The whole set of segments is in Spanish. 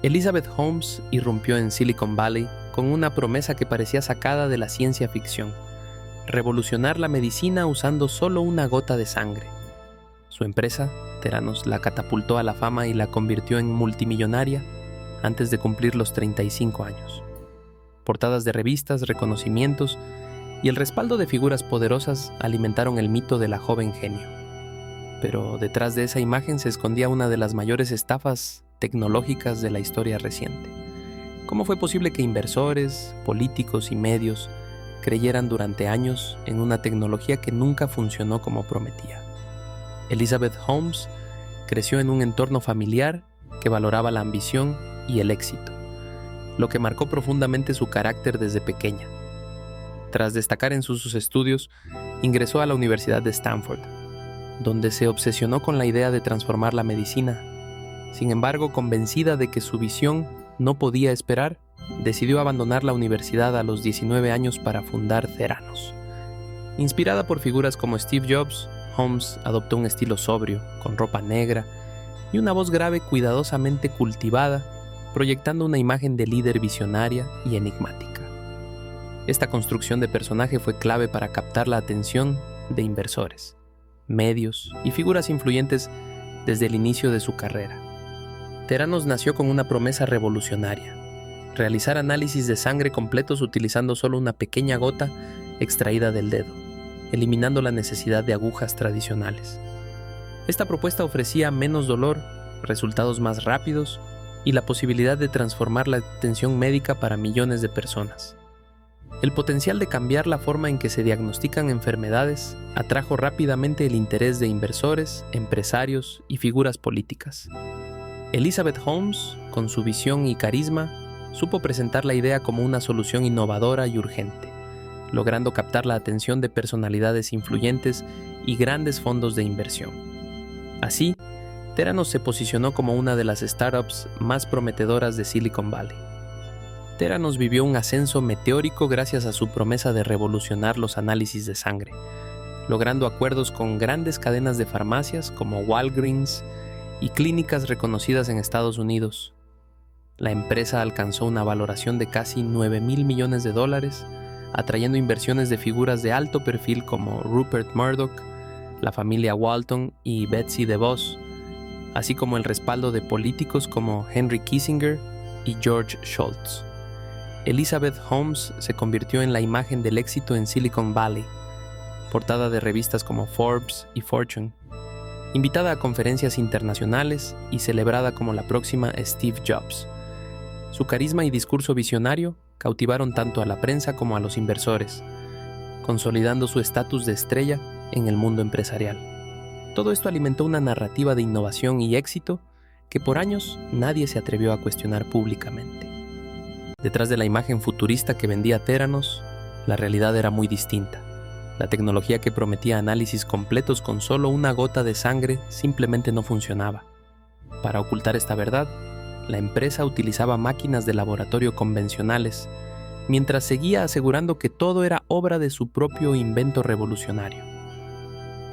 Elizabeth Holmes irrumpió en Silicon Valley con una promesa que parecía sacada de la ciencia ficción: revolucionar la medicina usando solo una gota de sangre. Su empresa, Theranos, la catapultó a la fama y la convirtió en multimillonaria antes de cumplir los 35 años. Portadas de revistas, reconocimientos y el respaldo de figuras poderosas alimentaron el mito de la joven genio. Pero detrás de esa imagen se escondía una de las mayores estafas tecnológicas de la historia reciente. ¿Cómo fue posible que inversores, políticos y medios creyeran durante años en una tecnología que nunca funcionó como prometía? Elizabeth Holmes creció en un entorno familiar que valoraba la ambición y el éxito, lo que marcó profundamente su carácter desde pequeña. Tras destacar en sus estudios, ingresó a la Universidad de Stanford, donde se obsesionó con la idea de transformar la medicina. Sin embargo, convencida de que su visión no podía esperar, decidió abandonar la universidad a los 19 años para fundar Theranos. Inspirada por figuras como Steve Jobs, Holmes adoptó un estilo sobrio, con ropa negra y una voz grave cuidadosamente cultivada, proyectando una imagen de líder visionaria y enigmática. Esta construcción de personaje fue clave para captar la atención de inversores, medios y figuras influyentes desde el inicio de su carrera. Theranos nació con una promesa revolucionaria: realizar análisis de sangre completos utilizando solo una pequeña gota extraída del dedo, eliminando la necesidad de agujas tradicionales. Esta propuesta ofrecía menos dolor, resultados más rápidos y la posibilidad de transformar la atención médica para millones de personas. El potencial de cambiar la forma en que se diagnostican enfermedades atrajo rápidamente el interés de inversores, empresarios y figuras políticas. Elizabeth Holmes, con su visión y carisma, supo presentar la idea como una solución innovadora y urgente, logrando captar la atención de personalidades influyentes y grandes fondos de inversión. Así, Theranos se posicionó como una de las startups más prometedoras de Silicon Valley. Theranos vivió un ascenso meteórico gracias a su promesa de revolucionar los análisis de sangre, logrando acuerdos con grandes cadenas de farmacias como Walgreens y clínicas reconocidas en Estados Unidos. La empresa alcanzó una valoración de casi $9,000 millones, atrayendo inversiones de figuras de alto perfil como Rupert Murdoch, la familia Walton y Betsy DeVos, así como el respaldo de políticos como Henry Kissinger y George Shultz. Elizabeth Holmes se convirtió en la imagen del éxito en Silicon Valley, portada de revistas como Forbes y Fortune, invitada a conferencias internacionales y celebrada como la próxima Steve Jobs. Su carisma y discurso visionario cautivaron tanto a la prensa como a los inversores, consolidando su estatus de estrella en el mundo empresarial. Todo esto alimentó una narrativa de innovación y éxito que por años nadie se atrevió a cuestionar públicamente. Detrás de la imagen futurista que vendía Theranos, la realidad era muy distinta. La tecnología que prometía análisis completos con solo una gota de sangre simplemente no funcionaba. Para ocultar esta verdad, la empresa utilizaba máquinas de laboratorio convencionales, mientras seguía asegurando que todo era obra de su propio invento revolucionario.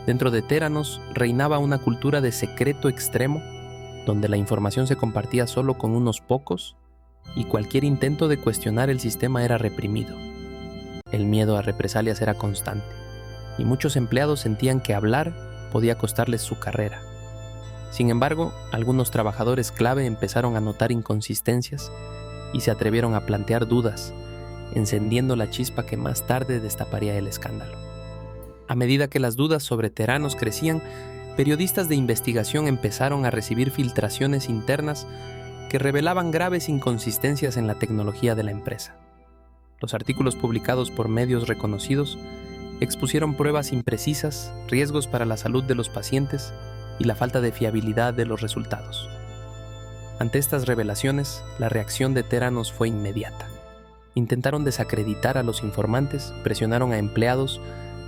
Dentro de Theranos reinaba una cultura de secreto extremo, donde la información se compartía solo con unos pocos y cualquier intento de cuestionar el sistema era reprimido. El miedo a represalias era constante, y muchos empleados sentían que hablar podía costarles su carrera. Sin embargo, algunos trabajadores clave empezaron a notar inconsistencias y se atrevieron a plantear dudas, encendiendo la chispa que más tarde destaparía el escándalo. A medida que las dudas sobre Theranos crecían, periodistas de investigación empezaron a recibir filtraciones internas que revelaban graves inconsistencias en la tecnología de la empresa. Los artículos publicados por medios reconocidos expusieron pruebas imprecisas, riesgos para la salud de los pacientes y la falta de fiabilidad de los resultados. Ante estas revelaciones, la reacción de Theranos fue inmediata. Intentaron desacreditar a los informantes, presionaron a empleados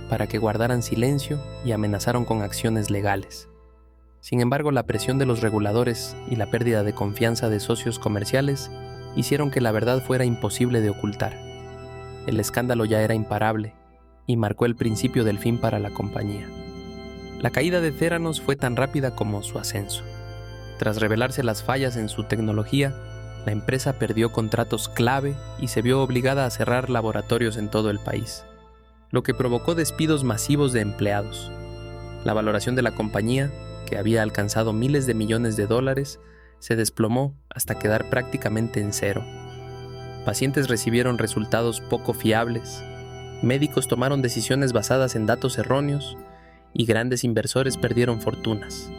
para que guardaran silencio y amenazaron con acciones legales. Sin embargo, la presión de los reguladores y la pérdida de confianza de socios comerciales hicieron que la verdad fuera imposible de ocultar. El escándalo ya era imparable y marcó el principio del fin para la compañía. La caída de Theranos fue tan rápida como su ascenso. Tras revelarse las fallas en su tecnología, la empresa perdió contratos clave y se vio obligada a cerrar laboratorios en todo el país, lo que provocó despidos masivos de empleados. La valoración de la compañía, que había alcanzado miles de millones de dólares, se desplomó hasta quedar prácticamente en cero. Pacientes recibieron resultados poco fiables, médicos tomaron decisiones basadas en datos erróneos y grandes inversores perdieron fortunas.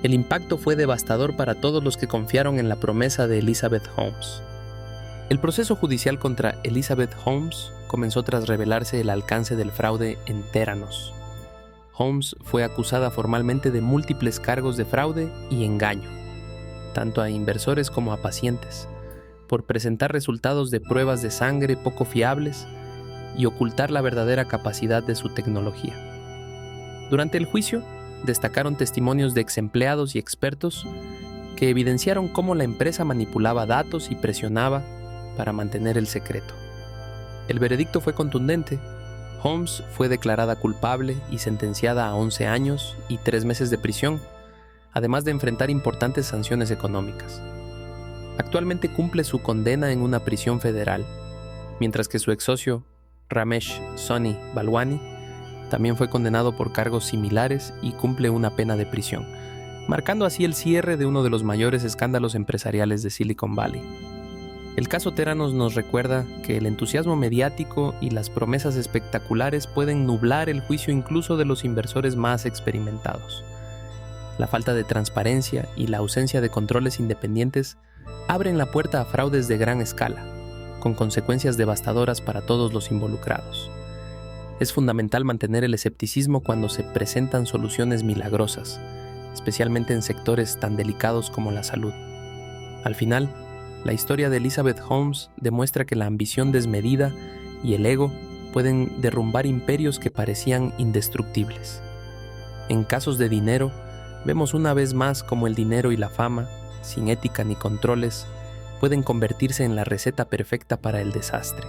El impacto fue devastador para todos los que confiaron en la promesa de Elizabeth Holmes. El proceso judicial contra Elizabeth Holmes comenzó tras revelarse el alcance del fraude en Theranos. Holmes fue acusada formalmente de múltiples cargos de fraude y engaño, tanto a inversores como a pacientes, por presentar resultados de pruebas de sangre poco fiables y ocultar la verdadera capacidad de su tecnología. Durante el juicio, destacaron testimonios de exempleados y expertos que evidenciaron cómo la empresa manipulaba datos y presionaba para mantener el secreto. El veredicto fue contundente. Holmes fue declarada culpable y sentenciada a 11 años y 3 meses de prisión, además de enfrentar importantes sanciones económicas. Actualmente cumple su condena en una prisión federal, mientras que su ex socio, Ramesh Sonny Balwani, también fue condenado por cargos similares y cumple una pena de prisión, marcando así el cierre de uno de los mayores escándalos empresariales de Silicon Valley. El caso Theranos nos recuerda que el entusiasmo mediático y las promesas espectaculares pueden nublar el juicio incluso de los inversores más experimentados. La falta de transparencia y la ausencia de controles independientes abren la puerta a fraudes de gran escala, con consecuencias devastadoras para todos los involucrados. Es fundamental mantener el escepticismo cuando se presentan soluciones milagrosas, especialmente en sectores tan delicados como la salud. Al final, la historia de Elizabeth Holmes demuestra que la ambición desmedida y el ego pueden derrumbar imperios que parecían indestructibles. En casos de dinero, vemos una vez más cómo el dinero y la fama, sin ética ni controles, pueden convertirse en la receta perfecta para el desastre.